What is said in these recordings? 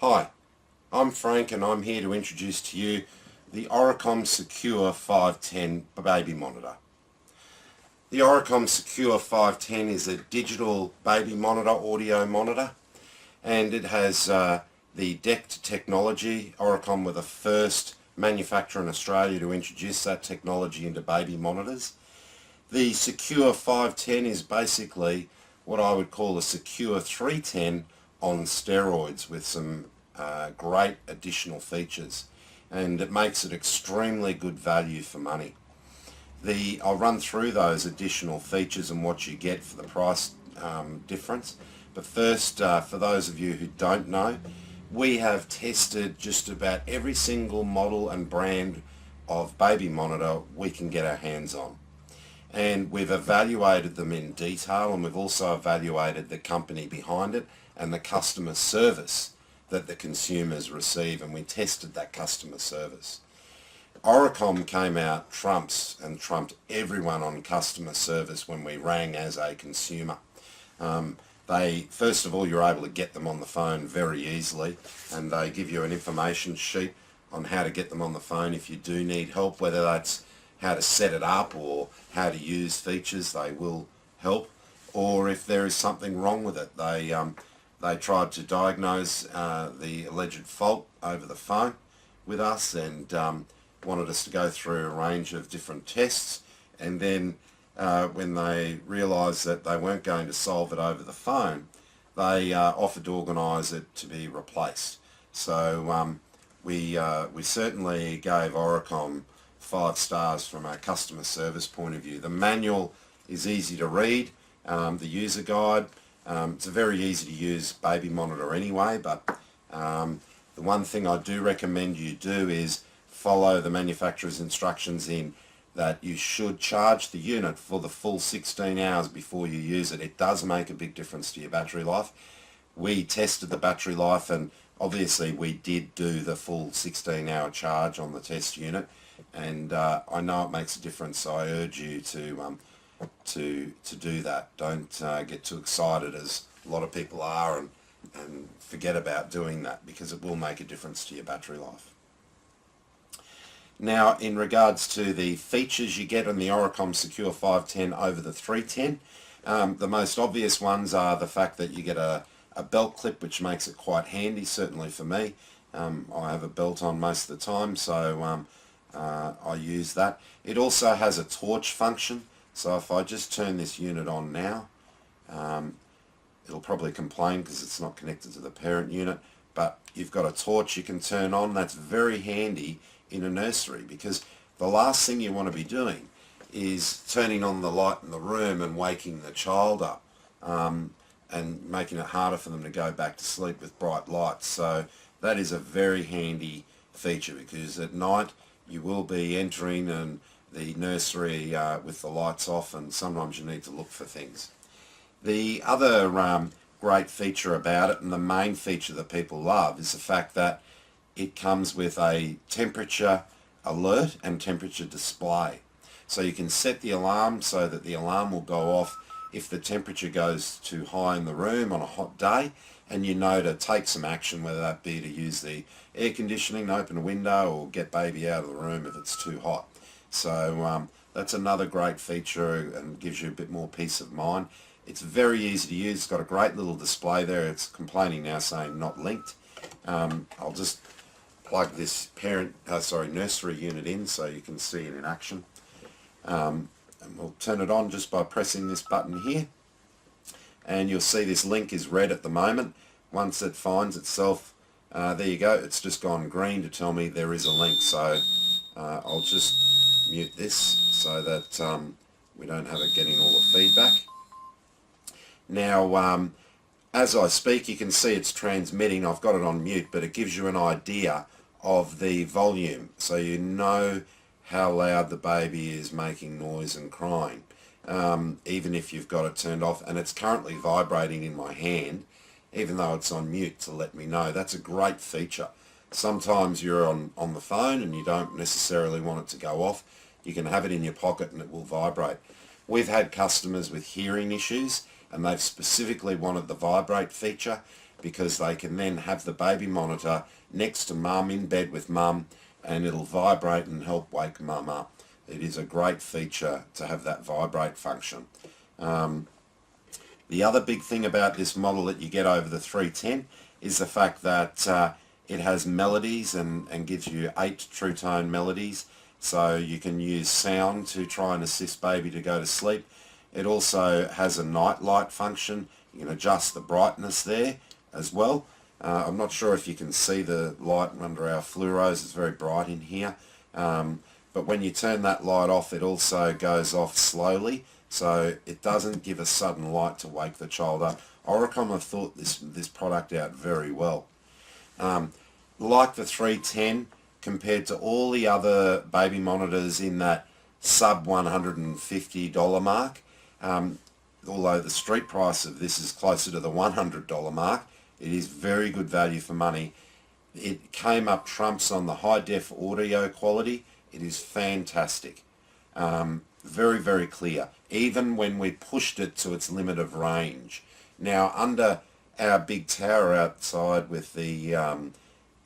Hi, I'm Frank and I'm here to introduce to you the Oricom Secure 510 baby monitor. The Oricom Secure 510 is a digital baby monitor, audio monitor, and it has the DECT technology. Oricom were the first manufacturer in Australia to introduce that technology into baby monitors. The Secure 510 is basically what I would call a Secure 310 on steroids with some great additional features, and it makes it extremely good value for money. I'll run through those additional features and what you get for the price difference. But first, for those of you who don't know, we have tested just about every single model and brand of baby monitor we can get our hands on. And we've evaluated them in detail, and we've also evaluated the company behind it and the customer service that the consumers receive, and we tested that customer service. Oricom came out trumped everyone on customer service when we rang as a consumer. First of all, you're able to get them on the phone very easily, and they give you an information sheet on how to get them on the phone if you do need help, whether that's how to set it up or how to use features. They will help. Or if there is something wrong with it, they tried to diagnose the alleged fault over the phone with us, and wanted us to go through a range of different tests, and then when they realised that they weren't going to solve it over the phone, they offered to organise it to be replaced. So we certainly gave Oricom 5 stars from a customer service point of view. The manual is easy to read, the user guide. It's a very easy to use baby monitor anyway, but the one thing I do recommend you do is follow the manufacturer's instructions in that you should charge the unit for the full 16 hours before you use it. It does make a big difference to your battery life. We tested the battery life, and obviously we did do the full 16-hour charge on the test unit, and I know it makes a difference, so I urge you to do that. Don't get too excited, as a lot of people are, and forget about doing that, because it will make a difference to your battery life. Now, in regards to the features you get on the Oricom Secure 510 over the 310, the most obvious ones are the fact that you get a belt clip, which makes it quite handy, certainly for me. I have a belt on most of the time, so I use that. It also has a torch function, so if I just turn this unit on now, it'll probably complain because it's not connected to the parent unit, but you've got a torch you can turn on. That's very handy in a nursery, because the last thing you want to be doing is turning on the light in the room and waking the child up, and making it harder for them to go back to sleep with bright lights. So that is a very handy feature, because at night you will be entering the nursery with the lights off, and sometimes you need to look for things. The other great feature about it, and the main feature that people love, is the fact that it comes with a temperature alert and temperature display. So you can set the alarm so that the alarm will go off if the temperature goes too high in the room on a hot day, and you know to take some action, whether that be to use the air conditioning, open a window, or get baby out of the room if it's too hot. So that's another great feature, and gives you a bit more peace of mind. It's very easy to use. It's got a great little display there. It's complaining now saying not linked. I'll just plug this nursery unit in so you can see it in action. And we'll turn it on just by pressing this button here, and you'll see this link is red at the moment. Once it finds itself, there you go, it's just gone green to tell me there is a link. So I'll just mute this so that we don't have it getting all the feedback. Now, as I speak, you can see it's transmitting. I've got it on mute, but it gives you an idea of the volume, so you know how loud the baby is making noise and crying, even if you've got it turned off. And it's currently vibrating in my hand, even though it's on mute, to let me know. That's a great feature. Sometimes you're on the phone and you don't necessarily want it to go off. You can have it in your pocket and it will vibrate. We've had customers with hearing issues, and they've specifically wanted the vibrate feature. because they can then have the baby monitor next to mum, in bed with mum, and it'll vibrate and help wake mum up. It is a great feature to have that vibrate function. The other big thing about this model that you get over the 310 is the fact that it has melodies and gives you 8 true tone melodies, so you can use sound to try and assist baby to go to sleep. It also has a night light function. You can adjust the brightness there as well. I'm not sure if you can see the light under our fluoros, it's very bright in here. But when you turn that light off, it also goes off slowly, so it doesn't give a sudden light to wake the child up. Oricom have thought this product out very well. Like the 310, compared to all the other baby monitors in that sub $150 mark, although the street price of this is closer to the $100 mark, it is very good value for money. It came up trumps on the high def audio quality. It is fantastic. Very, very clear, even when we pushed it to its limit of range. Now, under our big tower outside with the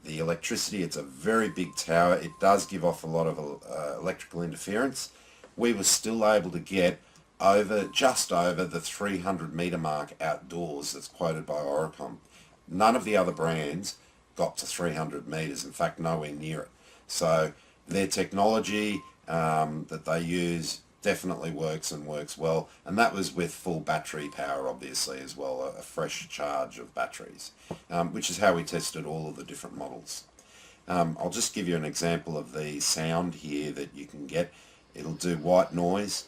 electricity, it's a very big tower. It does give off a lot of electrical interference. We were still able to get just over the 300 metre mark outdoors that's quoted by Oricom. None of the other brands got to 300 metres, in fact nowhere near it. So their technology that they use definitely works and works well, and that was with full battery power obviously as well, a fresh charge of batteries, which is how we tested all of the different models. I'll just give you an example of the sound here that you can get. It'll do white noise,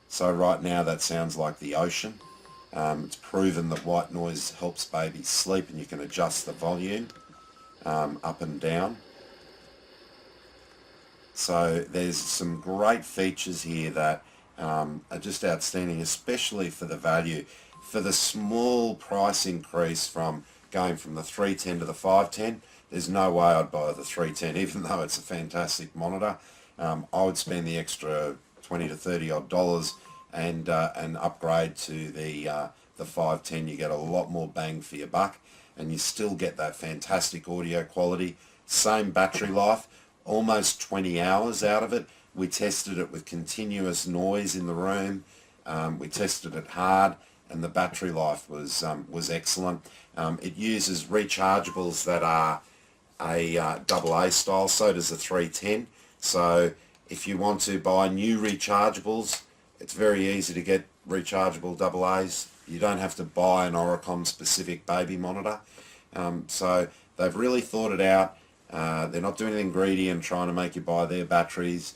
so right now that sounds like the ocean. It's proven that white noise helps babies sleep, and you can adjust the volume up and down. So there's some great features here that are just outstanding, especially for the value. For the small price increase from going from the 310 to the 510, there's no way I'd buy the 310, even though it's a fantastic monitor. I would spend the extra 20 to 30 odd dollars and upgrade to the 510. You get a lot more bang for your buck, and you still get that fantastic audio quality. Same battery life, almost 20 hours out of it. We tested it with continuous noise in the room. We tested it hard, and the battery life was excellent. It uses rechargeables that are a AA style, so does the 310. So if you want to buy new rechargeables, it's very easy to get rechargeable AA's. You don't have to buy an Oricom specific baby monitor. So they've really thought it out. They're not doing anything greedy and trying to make you buy their batteries.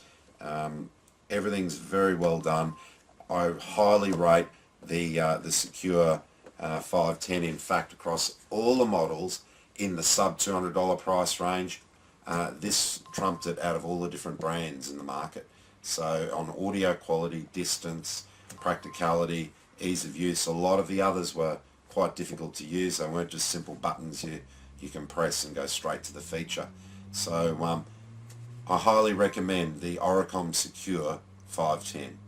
Everything's very well done. I highly rate the Secure 510. In fact, across all the models in the sub $200 price range, this trumped it out of all the different brands in the market. So on audio quality, distance, practicality, ease of use, a lot of the others were quite difficult to use. They weren't just simple buttons you can press and go straight to the feature. So I highly recommend the Oricom Secure 510.